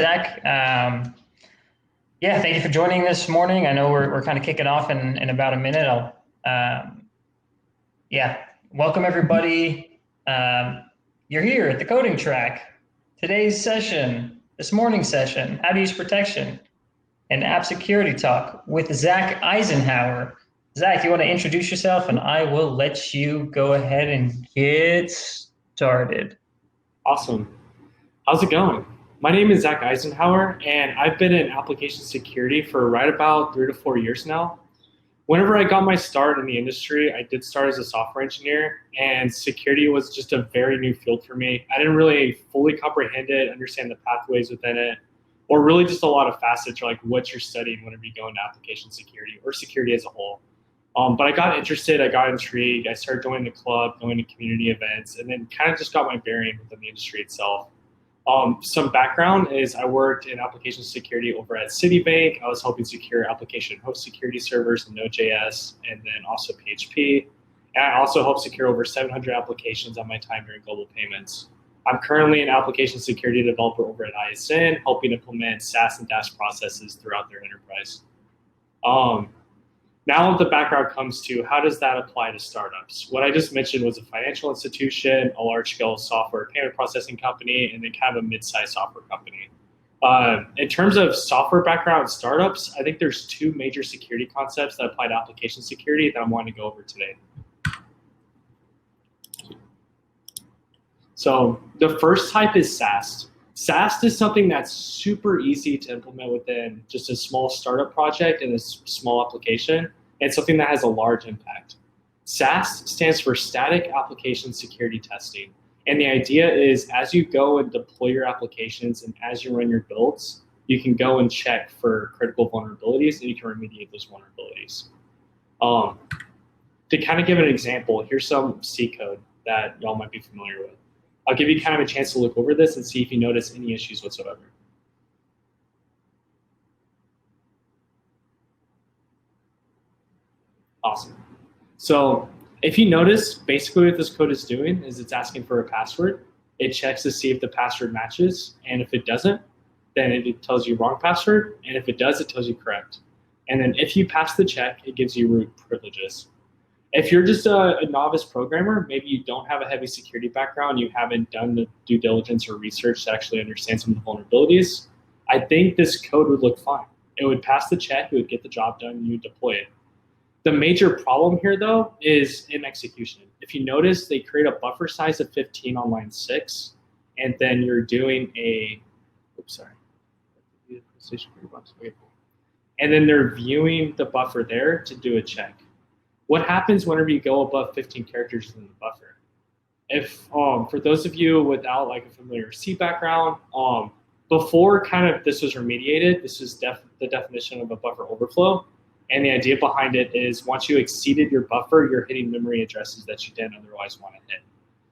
Zach. Yeah, thank you for joining this morning. I know we're kind of kicking off in about a minute. Yeah, welcome everybody. You're here at the coding track. Today's session, this morning's session, how to use protection and app security talk with Zach Eisenhower. Zach, you want to introduce yourself and I will let you go ahead and get started. Awesome. How's it going? My name is Zach Eisenhower, and I've been in application security for right about 3 to 4 years now. Whenever I got my start in the industry, I did start as a software engineer, and security was just a very new field for me. I didn't really fully comprehend it, understand the pathways within it, or really just a lot of facets, or like what you're studying whenever you go into application security or security as a whole. But I got interested, I got intrigued, I started joining the club, going to community events, and then kind of just got my bearing within the industry itself. Some background is I worked in application security over at Citibank. I was helping secure application host security servers in Node.js and then also PHP. And I also helped secure over 700 applications on my time during global payments. I'm currently an application security developer over at ISN, helping implement SaaS and DaaS processes throughout their enterprise. Now the background comes to how does that apply to startups? What I just mentioned was a financial institution, a large-scale software payment processing company, and then kind of a mid-sized software company. In terms of software background startups, I think there's two major security concepts that apply to application security that I'm wanting to go over today. So the first type is SaaS. SaaS is something that's super easy to implement within just a small startup project and a small application, and something that has a large impact. SaaS stands for Static Application Security Testing. And the idea is as you go and deploy your applications and as you run your builds, you can go and check for critical vulnerabilities and you can remediate those vulnerabilities. To kind of give an example, here's some C code that y'all might be familiar with. I'll give you kind of a chance to look over this and see if you notice any issues whatsoever. Awesome. So if you notice, basically what this code is doing is it's asking for a password. It checks to see if the password matches. And if it doesn't, then it tells you wrong password. And if it does, it tells you correct. And then if you pass the check, it gives you root privileges. If you're just a novice programmer, maybe you don't have a heavy security background, you haven't done the due diligence or research to actually understand some of the vulnerabilities, I think this code would look fine. It would pass the check, it would get the job done, and you would deploy it. The major problem here, though, is in execution. If you notice, they create a buffer size of 15 on line 6, and then you're doing a, and then they're viewing the buffer there to do a check. What happens whenever you go above 15 characters in the buffer? If for those of you without like a familiar C background, before kind of this was remediated, this is the definition of a buffer overflow. And the idea behind it is once you exceeded your buffer, you're hitting memory addresses that you didn't otherwise want to hit.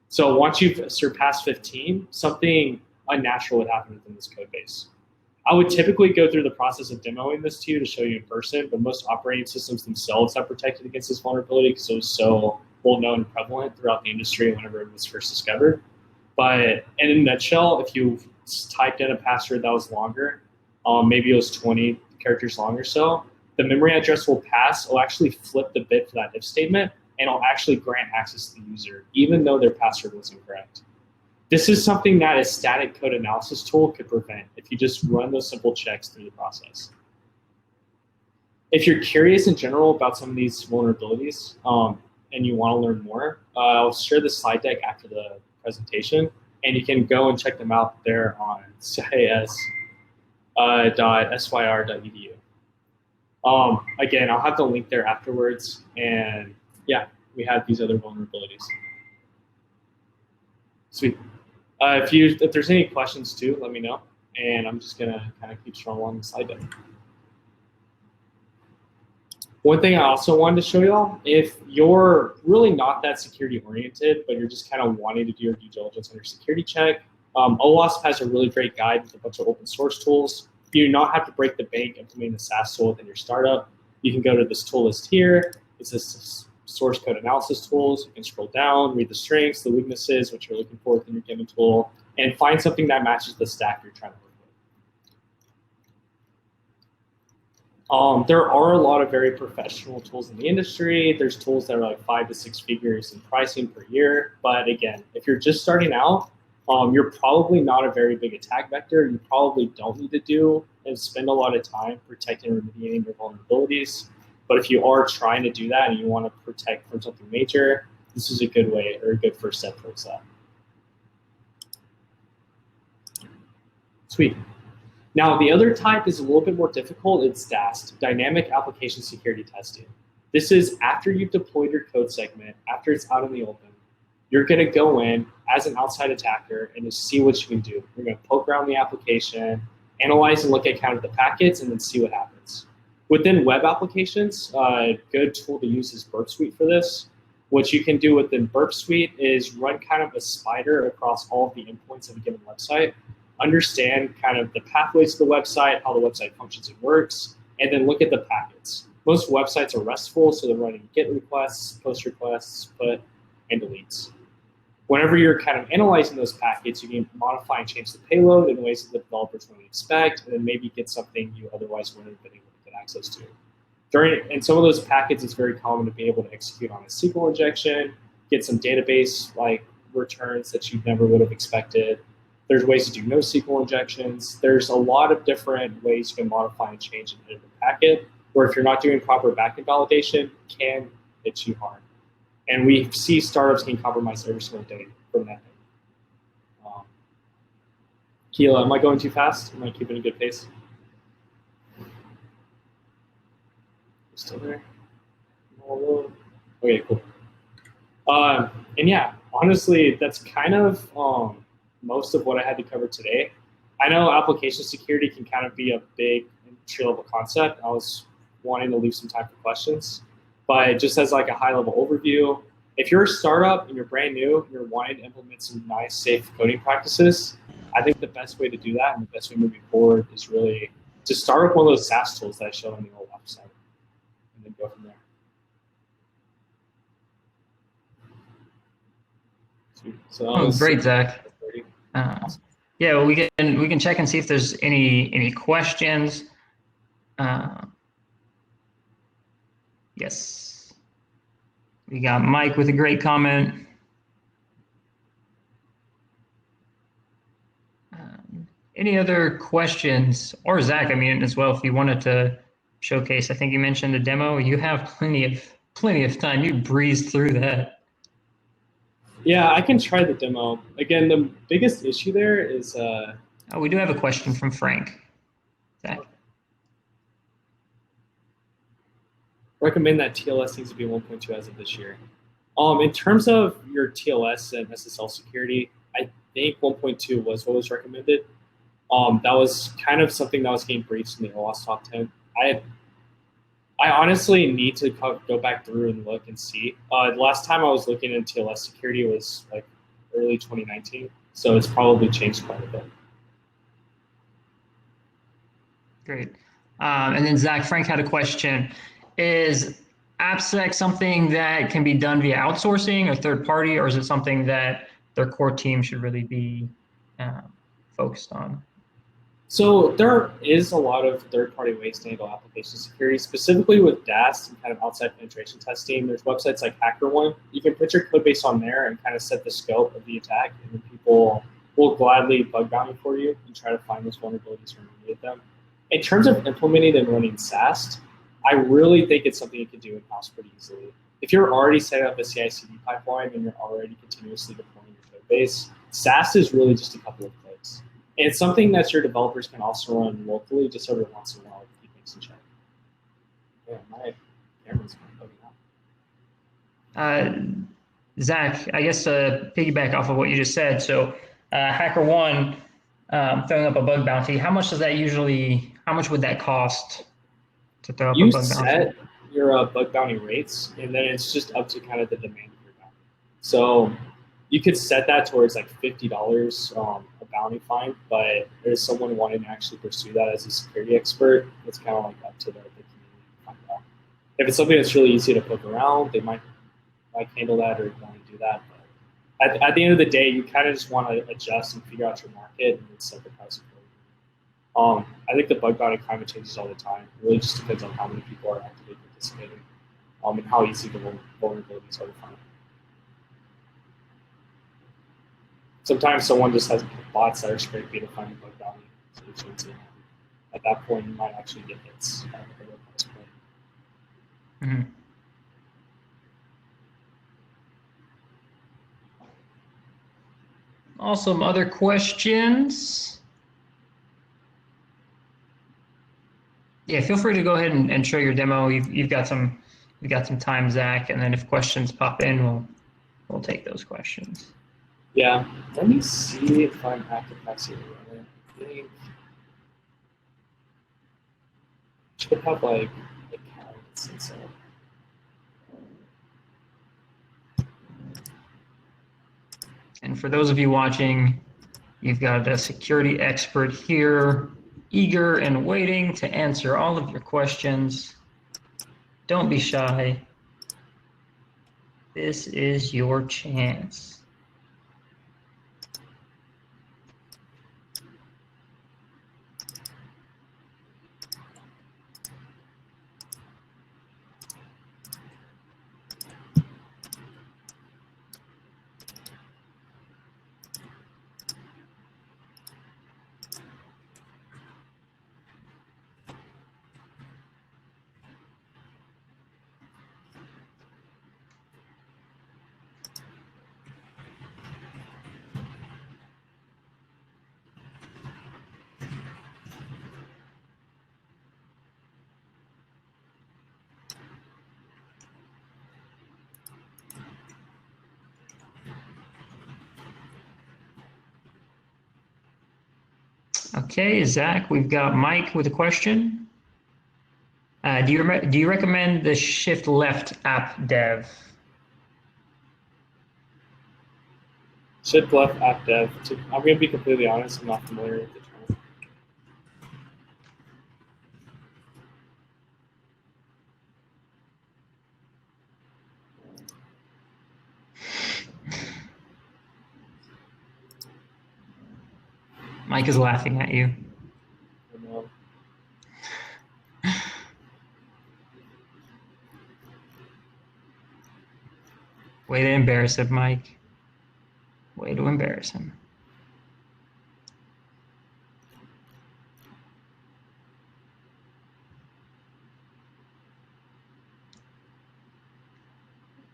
So once you've surpassed 15, something unnatural would happen within this code base. I would typically go through the process of demoing this to you to show you in person, but most operating systems themselves have protected against this vulnerability because it was so well known and prevalent throughout the industry whenever it was first discovered. But in a nutshell, if you typed in a password that was longer, maybe it was 20 characters long or so, the memory address will pass, it'll actually flip the bit for that if statement, and it'll actually grant access to the user, even though their password was incorrect. This is something that a static code analysis tool could prevent if you just run those simple checks through the process. If you're curious in general about some of these vulnerabilities and you want to learn more, I'll share the slide deck after the presentation, and you can go and check them out there on cis.syr.edu. Again, I'll have the link there afterwards, and yeah, we have these other vulnerabilities. Sweet. If there's any questions too, let me know, and I'm just gonna kind of keep strong along the slide deck. One thing I also wanted to show y'all, if you're really not that security oriented, but you're just kind of wanting to do your due diligence on your security check, OWASP has a really great guide with a bunch of open source tools. You do not have to break the bank implementing the SaaS tool within your startup. You can go to this tool list here. It's this source code analysis tools. You can scroll down, read the strengths, the weaknesses, what you're looking for within your given tool, and find something that matches the stack you're trying to work with. There are a lot of very professional tools in the industry. There's tools that are like 5 to 6 figures in pricing per year. But again, if you're just starting out, you're probably not a very big attack vector. You probably don't need to do and spend a lot of time protecting and remediating your vulnerabilities. But if you are trying to do that and you want to protect from something major, this is a good way or a good first step towards that. Sweet. Now, the other type is a little bit more difficult. It's DAST, Dynamic Application Security Testing. This is after you've deployed your code segment, after it's out in the open, you're going to go in as an outside attacker and just see what you can do. You're going to poke around the application, analyze and look at kind of the packets, and then see what happens. Within web applications, a good tool to use is Burp Suite for this. What you can do within Burp Suite is run kind of a spider across all of the endpoints of a given website, understand kind of the pathways to the website, how the website functions and works, and then look at the packets. Most websites are RESTful, so they're running GET requests, POST requests, put, and deletes. Whenever you're kind of analyzing those packets, you can modify and change the payload in ways that the developers wouldn't expect, and then maybe get something you otherwise wouldn't have been able to get access to. In some of those packets, it's very common to be able to execute on a SQL injection, get some database like returns that you never would have expected. There's ways to do NoSQL injections. There's a lot of different ways you can modify and change and edit a packet, where if you're not doing proper backend validation, can hit you hard. And we see startups getting compromised every single day from that. Keela, am I going too fast? Am I keeping a good pace? Still there? Okay, cool. And yeah, honestly, that's kind of most of what I had to cover today. I know application security can kind of be a big entry-level concept. I was wanting to leave some time for questions, but just as like a high-level overview, if you're a startup and you're brand new and you're wanting to implement some nice, safe coding practices, I think the best way to do that and the best way moving forward is really to start with one of those SaaS tools that I showed on the old website and then go from there. So great, Zach. Yeah, well, we can check and see if there's any questions. Yes, we got Mike with a great comment. Any other questions, or Zach? I mean, as well, if you wanted to showcase. I think you mentioned a demo. You have plenty of time. You breezed through that. Yeah, I can try the demo. Again, the biggest issue there is... Oh, we do have a question from Frank. Zach. Recommend that TLS needs to be 1.2 as of this year. In terms of your TLS and SSL security, I think 1.2 was what was recommended. That was kind of something that was getting briefed in the OWASP top 10. I honestly need to go back through and look and see. The last time I was looking at TLS security was like early 2019, so it's probably changed quite a bit. Great. And then Zach, Frank had a question. Is AppSec something that can be done via outsourcing or third party, or is it something that their core team should really be focused on? So there is a lot of third-party ways to handle application security, specifically with DAST and kind of outside penetration testing. There's websites like HackerOne. You can put your code base on there and kind of set the scope of the attack, and then people will gladly bug bounty for you and try to find those vulnerabilities and remediate them. In terms of implementing and running SAST, I really think it's something you can do in-house pretty easily. If you're already setting up a CI/CD pipeline and you're already continuously deploying your code base, SAST is really just a couple of clicks. And it's something that your developers can also run locally just every once in a while to keep things in check. Yeah, my camera's bugging out. Zach, I guess to piggyback off of what you just said, so HackerOne throwing up a bug bounty, how much would that cost to throw up a bug bounty? You set your bug bounty rates, and then it's just up to kind of the demand of your bounty. So you could set that towards like $50 a bounty fine, but there's someone wanting to actually pursue that as a security expert. It's kind of like up to the community to find out. If it's something that's really easy to poke around, they might handle that or want to do that. But at the end of the day, you kind of just want to adjust and figure out your market and then set the price accordingly. I think the bug bounty climate changes all the time. It really just depends on how many people are actively participating, and how easy the vulnerabilities are to find. Sometimes someone just has bots that are scraping to find the bug bounty solutions, and at that point, you might actually get hits at a low price point. Mm-hmm. Awesome. Other questions? Yeah, feel free to go ahead and show your demo. You've got some time, Zach, and then if questions pop in, we'll take those questions. Yeah, let me see if I'm active passing running. I think should have like accounts and stuff. And for those of you watching, you've got a security expert here, eager and waiting to answer all of your questions. Don't be shy. This is your chance. Okay, Zach, we've got Mike with a question. Do you recommend the shift left app dev? Shift left app dev. I'm going to be completely honest, I'm not familiar with the term. Mike is laughing at you. Way to embarrass him, Mike. Way to embarrass him.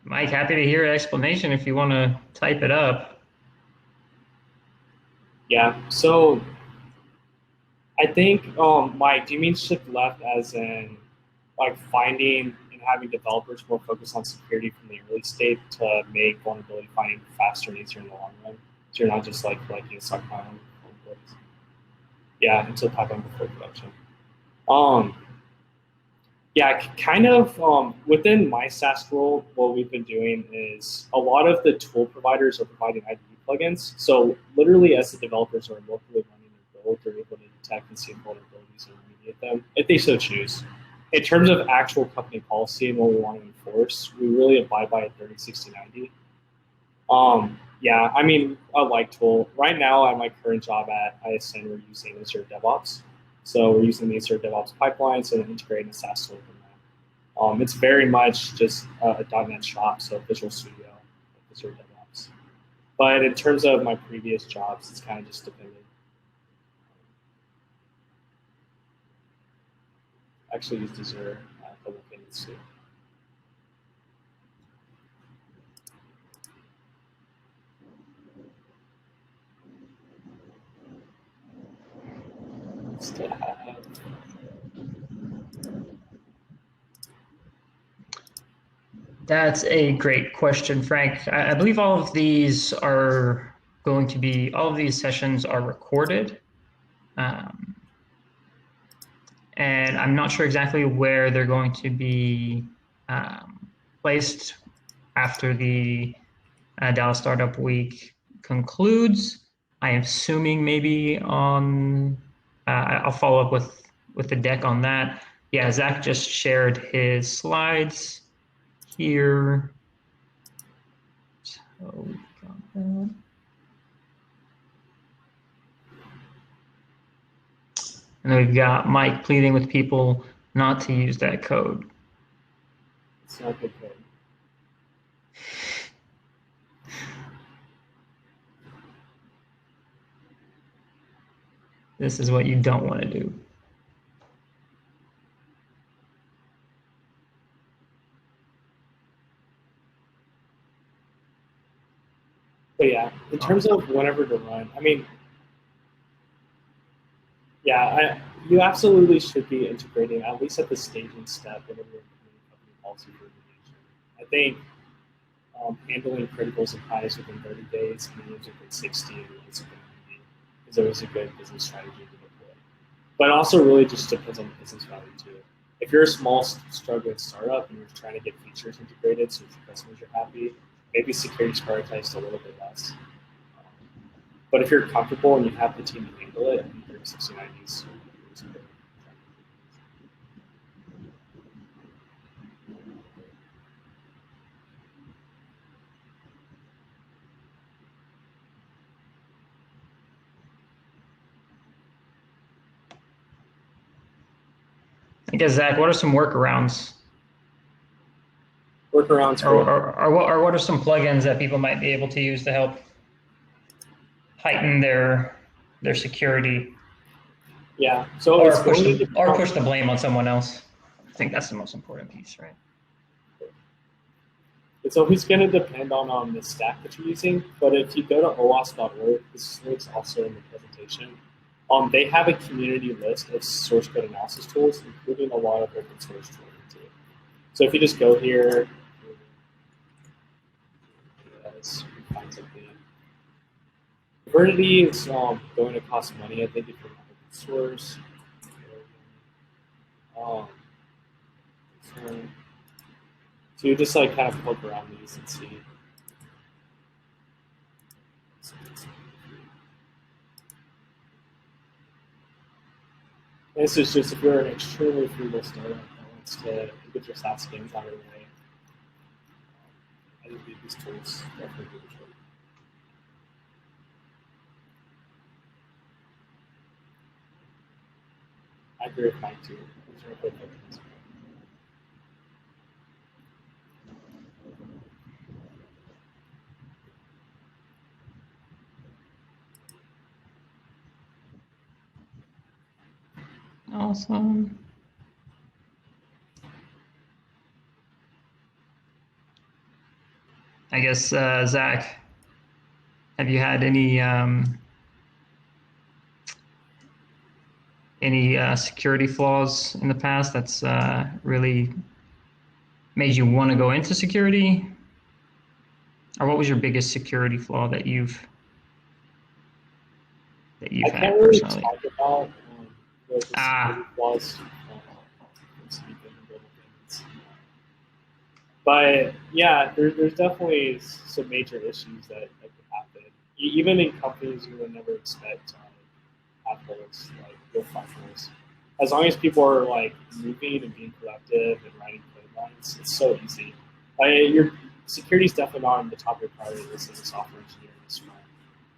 Mike, happy to hear an explanation if you want to type it up. Yeah, so I think, Mike, do you mean shift left as in like finding and having developers more focused on security from the early state to make vulnerability finding faster and easier in the long run? So you're not just like collecting a stockpile of vulnerabilities. Yeah, until pipeline before production. Yeah, kind of within my SaaS role, what we've been doing is a lot of the tool providers are providing IDE plugins. So literally as the developers are locally running their build, they're able to detect and see vulnerabilities and remediate them if they so choose. In terms of actual company policy and what we want to enforce, we really abide by a 30/60/90. Yeah, I mean, a like tool. Right now at my current job at ISN, we're using Azure DevOps. So we're using the Azure DevOps pipelines and integrating a SaaS tool from that. It's very much just a .NET shop, so Visual Studio, Azure DevOps. But in terms of my previous jobs, it's kind of just dependent. I actually used Azure a couple of things too. Still have. That's a great question, Frank. I believe all of these sessions are recorded. And I'm not sure exactly where they're going to be placed after the Dallas Startup Week concludes. I am assuming maybe on, I'll follow up with the deck on that. Yeah, Zach just shared his slides here. So we've got that. And then we've got Mike pleading with people not to use that code. It's not good code. This is what you don't want to do. But yeah, in terms of whenever to run, I mean, yeah, you absolutely should be integrating at least at the staging step whenever you're implementing company policy for remediation. I think handling criticals and highs within 30 days, mediums within 60, and lows within 90 is always a good business strategy to deploy. But it also really just depends on the business value too. If you're a small, struggling startup and you're trying to get features integrated so your customers are happy, maybe security is prioritized a little bit less. But if you're comfortable and you have the team to handle it, I think 30-60-90 is good. I guess, Zach, what are some workarounds? Workarounds or what are some plugins that people might be able to use to help heighten their security? Yeah. So or push the blame on someone else. I think that's the most important piece, right? It's always going to depend on the stack that you're using. But if you go to owas.org, this link's also in the presentation. They have a community list of source code analysis tools, including a lot of open source tools too. So if you just go here, find something. Verdity is going to cost money, I think, if you're not open source. So you just like kind of poke around these and see. This is just if you're an extremely frugal startup that wants to get your SaaS games out of the way. I think these tools definitely do the trick. I agree with Mike too. Awesome. I guess, Zach, have you had any security flaws in the past that's really made you want to go into security? Or what was your biggest security flaw that you've had really personally? Talk about the security flaws. But yeah, there's definitely some major issues that could happen. Even in companies you would never expect to have holes, like real flat holes. As long as people are like moving and being productive and writing code lines, it's so easy. Your security is definitely not on the top of your priority list as a software engineer in this round.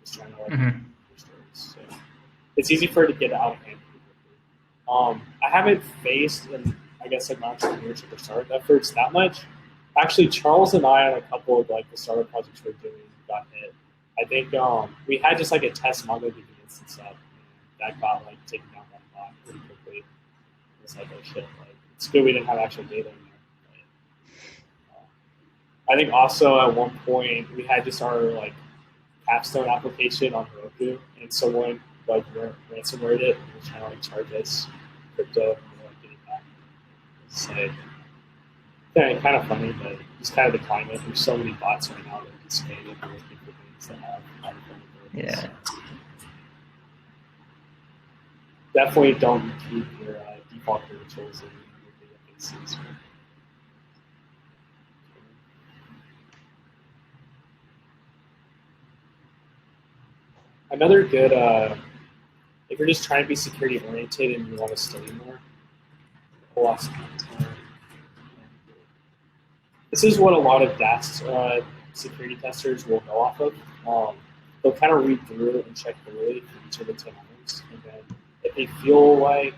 Just trying to like your stories. So it's easy for it to get out of hand pretty quickly. I haven't faced, and I guess like my entrepreneurship or startup efforts that much. Actually, Charles and I on a couple of like the startup projects we're doing got hit. I think we had just like a test MongoDB instance up, and that got like taken down by a bot pretty quickly. It's like, oh shit, like it's good we didn't have actual data in there. But, I think also at one point we had just our like capstone application on Heroku, and someone like ransomwared it and was trying to like charge us crypto and like get it back. It's like kind of funny, but it's kind of the climate. There's so many bots right now that can spam it and looking for things that have Yeah. Definitely don't keep your default credentials in your databases. Another good, if you're just trying to be security oriented and you want to study more, this is what a lot of DAST security testers will go off of. They'll kind of read through and check thoroughly for each of the 10 items, and then if they feel like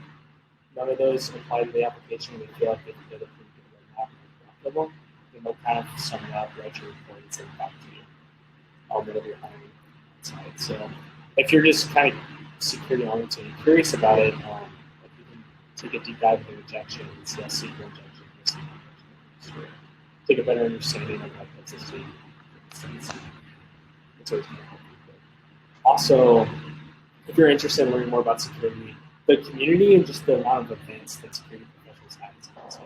none of those apply to the application, they feel like they can get a pretty good roadmap of them, then they'll kind of sum it up, write your report, and send it back to you. Whatever you're hiring outside. So if you're just kind of security oriented and curious about it, like you can take a deep dive into rejections, SQL injection, take a better understanding of like what's the state. It's always going to help you. Also, if you're interested in learning more about security, the community and just the amount of events that security professionals have is awesome.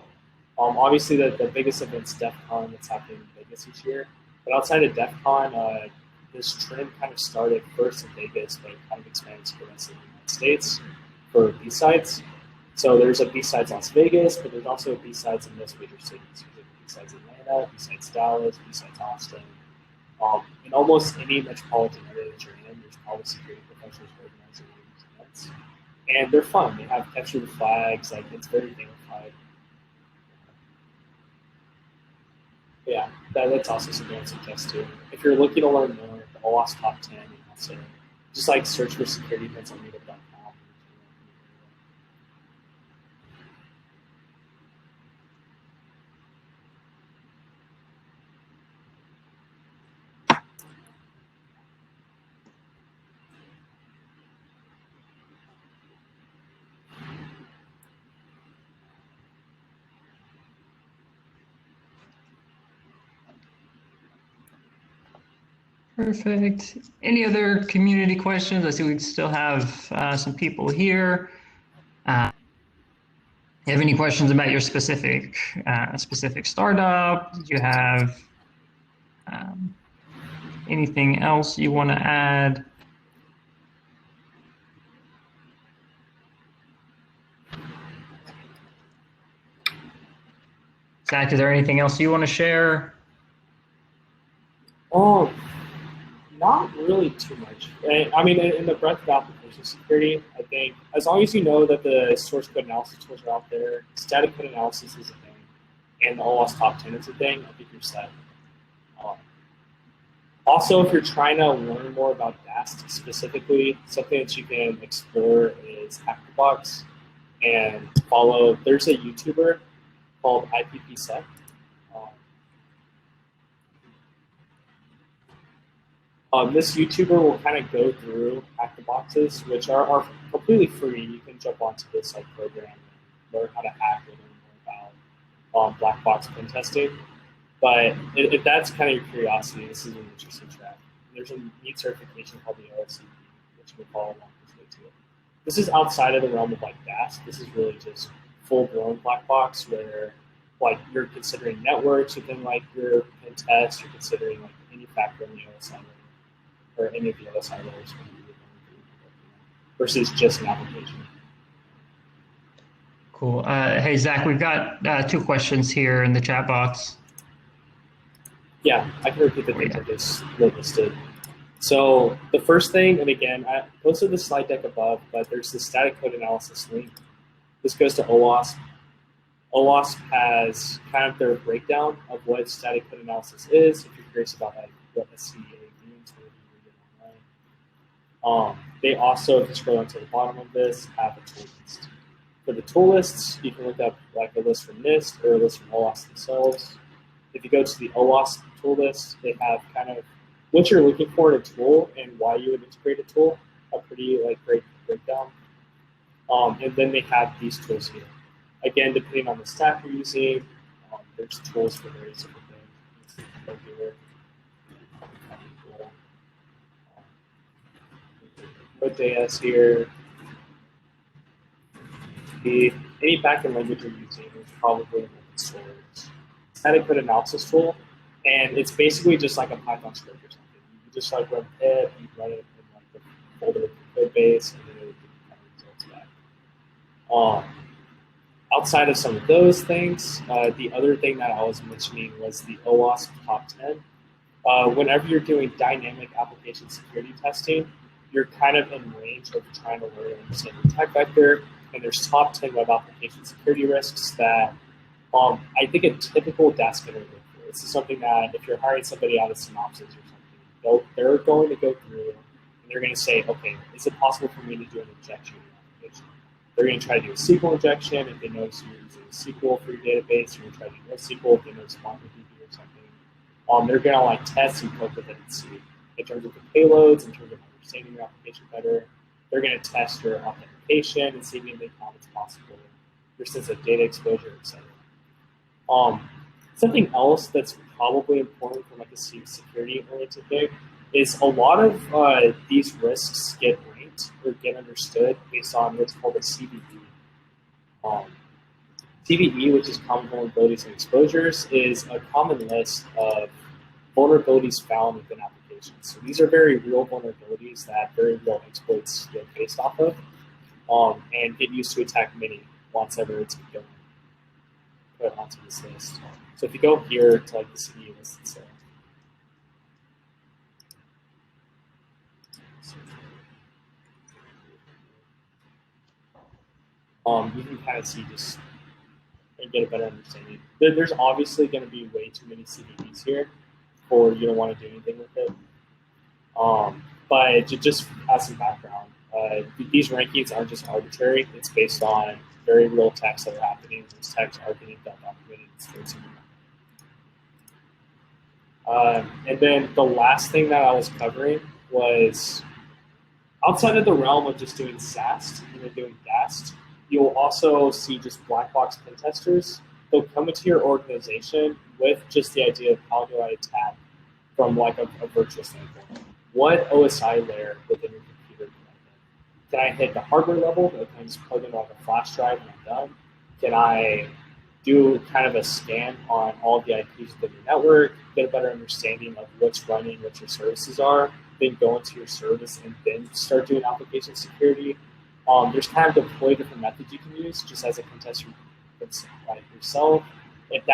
Obviously, the biggest event's DEF CON that's happening in Vegas each year. But outside of DEF CON, this trend kind of started first in Vegas, but it kind of expanded to the rest of the United States for B-Sides. So there's a B-Sides Las Vegas, but there's also a B-Sides in most major cities. There's a B-Sides Atlanta, B-Sides Dallas, B-Sides Austin. In almost any metropolitan area that you're in, there's probably security professionals organizing these events. And they're fun. They have textured flags. Like, it's very gamified. Yeah, that's also something I'd suggest too. If you're looking to learn more, the OWASP Top 10, and also just like search for security events on meetup.com. Perfect. Any other community questions? I see we still have some people here. You have any questions about your specific startup? Did you have anything else you want to add? Zach, is there anything else you want to share? Not really too much. I mean, in the breadth of application security, I think as long as you know that the source code analysis tools are out there, static code analysis is a thing, and the OWASP Top 10 is a thing, I think you're set. Also, if you're trying to learn more about DAST specifically, something that you can explore is HackerBox and follow. There's a YouTuber called IPPSec. This YouTuber will kind of go through HackerBoxes, which are completely free. You can jump onto this program and learn how to hack and learn more about black box pen testing. But if that's kind of your curiosity, this is an interesting track. There's a neat certification called the OSCP, which you can follow along this way too. This is outside of the realm of DAST. This is really just full-blown black box where you're considering networks within your pen test, you're considering any factor in the OSI layer, or any of the OSI layers versus just an application. Cool. Hey, Zach, we've got 2 questions here in the chat box. Yeah, I can repeat the things I just listed. So the first thing, and again, I posted the slide deck above, but there's the static code analysis link. This goes to OWASP. OWASP has kind of their breakdown of what static code analysis is. If you're curious about what a CEA means, maybe read it online. They also, if you scroll down to the bottom of this, have a tool list. For the tool lists, you can look up a list from NIST or a list from OWASP themselves. If you go to the OWASP tool list, they have kind of what you're looking for in a tool and why you would integrate a tool, a pretty great breakdown. And then they have these tools here. Again, depending on the stack you're using, there's tools for various different things. Node.js here. Any backend language you're using is probably an open source static code analysis tool, and it's basically just like a Python script or something. You just run pip, you run it in the folder with the code base, and then it will give you kind of results back. Outside of some of those things, the other thing that I was mentioning was the OWASP Top 10. Whenever you're doing dynamic application security testing, you're kind of in range of trying to learn and understand the attack vector, and there's top 10 web application security risks that I think a typical DAST can look for. This is something that if you're hiring somebody out of Synopsys or something, they're going to go through and they're going to say, okay, is it possible for me to do an injection in the application? They're going to try to do a SQL injection. If they notice you're using SQL for your database, you're going to try to do NoSQL. If they notice MongoDB or something, they're going to like test and poke with it and see in terms of the payloads, in terms of understanding your application better. They're going to test your authentication and see if anything common is possible, your sense of data exposure, etc. Something else that's probably important from like a security-oriented thing is a lot of these risks get ranked or get understood based on what's called a CVE. CVE, which is Common Vulnerabilities and Exposures, is a common list of vulnerabilities found within applications. So these are very real vulnerabilities that very real exploits get based off of, and get used to attack many once ever it's put onto this list. So if you go here to like the CVE list itself, you can kind of see just and get a better understanding. There's obviously going to be way too many CVEs here, or you don't want to do anything with it. But just as some background, these rankings aren't just arbitrary. It's based on very real attacks that are happening. Those attacks are getting documented. And then the last thing that I was covering was outside of the realm of just doing SAST and doing DAST, you'll also see just black box pen testers. They'll come into your organization with just the idea of how do I attack from like a virtual standpoint. What OSI layer within your computer can I hit the hardware level? Can I just plug in like a flash drive and I'm done? Can I do kind of a scan on all the IPs within your network, get a better understanding of what's running, what your services are, then go into your service and then start doing application security. There's kind of deploy different methods you can use just as a contester like yourself. If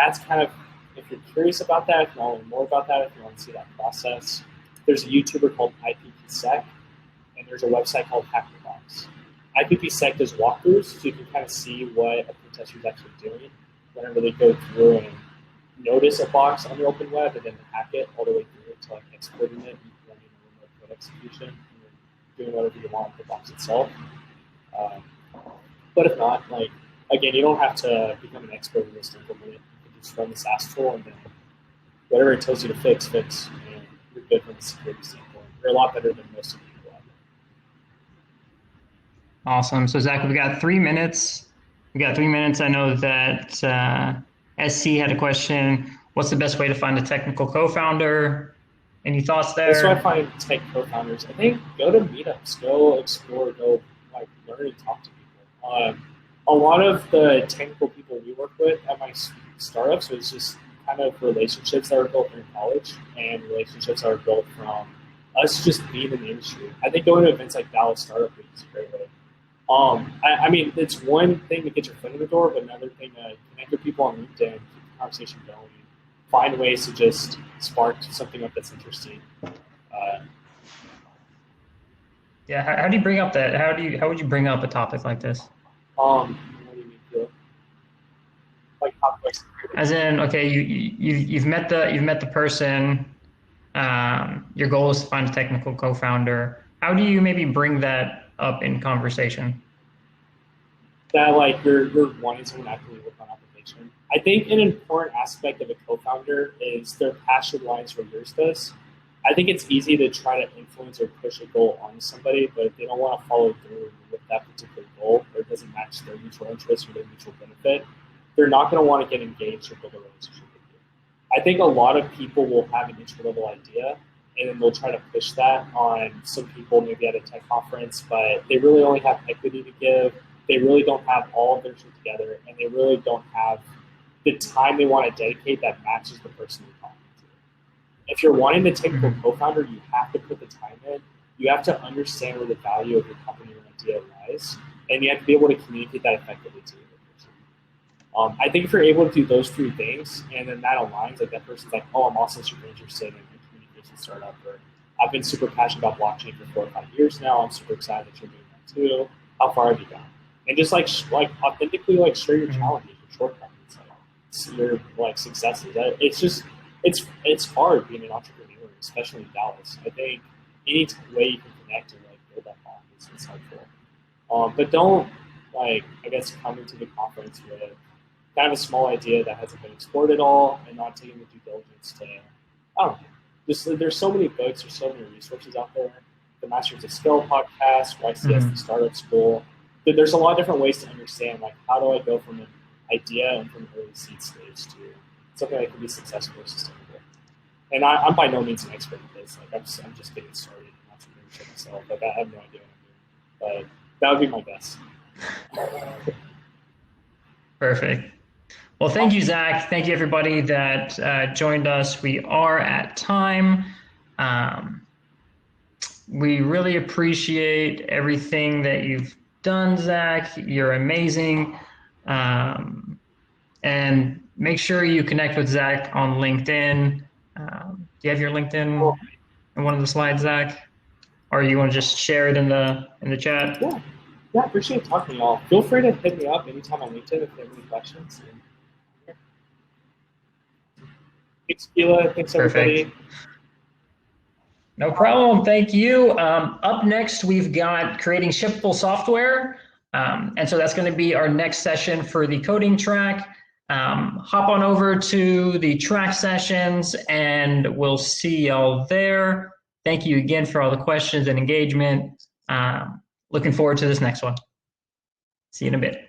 you're curious about that, if you want to learn more about that, if you want to see that process, there's a YouTuber called IPPSec, and there's a website called HackerBox. IPPSec does walkthroughs, so you can kind of see what a contester is actually doing whenever they go through and notice a box on the open web and then hack it all the way through to like exploiting it and running a remote code execution and doing whatever you want with the box itself. But if not, like again, you don't have to become an expert in this to implement it. You can just run the SaaS tool and then whatever it tells you to fix, and you're good from a security standpoint. You're a lot better than most of the people out there. Awesome. So Zach, we've got 3 minutes. I know that SC had a question. What's the best way to find a technical co-founder? Any thoughts there? That's why I find tech co-founders. I think go to meetups, go explore, go like learn and talk to people. A lot of the technical people we work with at my startups is just kind of relationships that are built in college and relationships that are built from us just being in the industry. I think going to events like Dallas Startup Week is a great way. I mean, it's one thing to get your foot in the door, but another thing to connect with people on LinkedIn, keep the conversation going, find ways to just spark something up that's interesting. Yeah, how do you bring up that? How would you bring up a topic like this? What do you mean, Phil? Like topics. As in, okay, you've met the person. Your goal is to find a technical co-founder. How do you maybe bring that up in conversation? That like you're wanting someone to actively work on application. I think an important aspect of a co-founder is their passion lines where yours does. I think it's easy to try to influence or push a goal onto somebody, but if they don't want to follow through with that particular goal or it doesn't match their mutual interest or their mutual benefit, they're not going to want to get engaged or build a relationship with you. I think a lot of people will have an intro-level idea and then they'll try to push that on some people maybe at a tech conference, but they really only have equity to give. They really don't have all of their shit together, and they really don't have the time they want to dedicate that matches the person you're talking to. If you're wanting to take a co-founder, you have to put the time in. You have to understand where the value of your company or idea lies, and you have to be able to communicate that effectively to the person. I think if you're able to do those 3 things, and then that aligns, like that person's like, oh, I'm also super interested in startup, or I've been super passionate about blockchain for 4 or 5 years now. I'm super excited that you're doing that too. How far have you gone? And just like authentically like share your challenges, your shortcomings, like your like successes. It's hard being an entrepreneur, especially in Dallas. I think any way you can connect and like build that bond is helpful. But don't like, I guess, coming to the conference with kind of a small idea that hasn't been explored at all and not taking the due diligence to, I don't know, there's so many books, there's so many resources out there. The Masters of Skill podcast, YCS, the Startup School. There's a lot of different ways to understand, like, how do I go from an idea and from an early seed stage to something that can be successful or sustainable. And I'm by no means an expert at this. Like, I'm just getting started in entrepreneurship myself. Like, I have no idea what I'm doing. But that would be my guess. Perfect. Well, thank you, Zach. Thank you, everybody that joined us. We are at time. We really appreciate everything that you've done, Zach. You're amazing. And make sure you connect with Zach on LinkedIn. Do you have your LinkedIn in one of the slides, Zach? Or you want to just share it in the chat? Yeah. Yeah, I appreciate talking to y'all. Feel free to hit me up anytime on LinkedIn if you have any questions. Thanks, Gila. Thanks, everybody. Perfect. No problem. Thank you. Up next, we've got creating shippable software. And so that's going to be our next session for the coding track. Hop on over to the track sessions and we'll see y'all there. Thank you again for all the questions and engagement. Looking forward to this next one. See you in a bit.